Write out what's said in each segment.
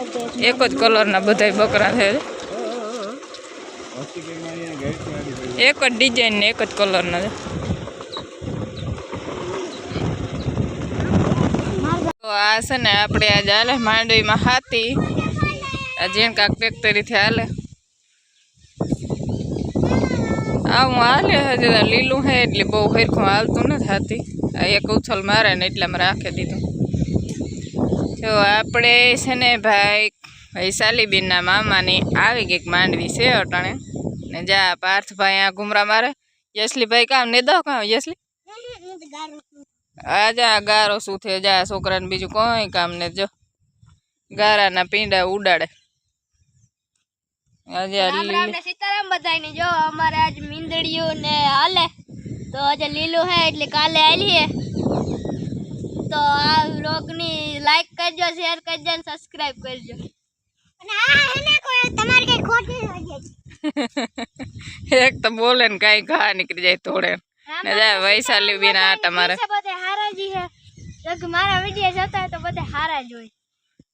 એક જ કલરના બધા બકરા છે, એક જ ડિઝાઇન ને એક જ કલરના છે। તો આ છે ને આપણે આજે હાલે માંડવીમાં હાથી જેન કાંક ફેક્ટરીથી હાલે આવું હાલે હજી લીલું હે એટલે બહુ હરખું હાલતું નથી હાથી। એક ઉછલ મારે ને એટલે અમે રાખી દીધું। જો આપણે છે ને ભાઈ વૈશાલીબેનના મામાની આવી ગઈ માંડવી છે અટાણે ને જા પાર્થભાઈ આ ઘુમરા મારે। યશલીભાઈ કામ ને દો કામ યશલી આ જા ગારો શું થયો જા છોકરાને બીજું કોઈ કામ ને જો ગારાના પીંડા ઉડાડે। સીતારામ બધાને જો અમારે આજ મીંદડીયું ને હાલે તો આજે લીલું હે એટલે કાલે આલી હે તો આ વ્લોગની લાઈક કરજો શેર કરજો અને સબસ્ક્રાઇબ કરજો અને આ હેને કોઈ તમારે કઈ ખોટી હોય એક તો બોલે ને કઈ ઘા નીકળી જાય તોડે ને જાય વૈશાલીબેન આટા મારે બધે હારાજી હે જો મારા વિડિયો જોતા તો બધે હારા જ હોય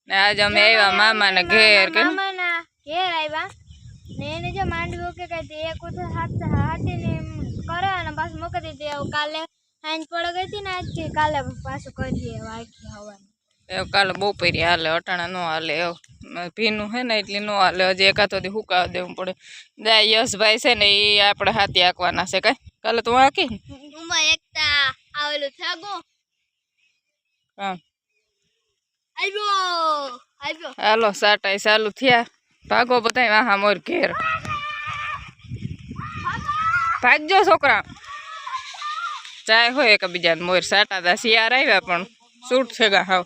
ને આજ અમે આવ્યા મામાને ઘેર કે મામાના ઘેર આવ્યા ને એને જો માંડવી કે કઈ એક ઉઠ હાથે ને કરે અને બસ મૂકી દીધી। કાલે હાંજ પડ ગઈ હતી ને આજ કાલે પાછું કરીએ વાકી હવાનું એ કાલે બપોરી હાલે અટાણા નો હાલે ભીનું હે ને એટલે નો હાલે હજી એકાતો દી હુકાવા દેવું પડે। જાય યશભાઈ છે ને એ આપણે હાથી હાંકવાના છે કઈ કાલે તું હાંકી ઉમા એકતા આવેલું થાગો હા આવ્યો હાલો સાટાઈ ચાલુ થયા ભાગો બધા વાહા મોર ઘેર ભાગજો છોકરા ચાય હોય એકબીજાને મોર સાટા તા શિયાર આવ્યા પણ સૂટ છે ગા હાવ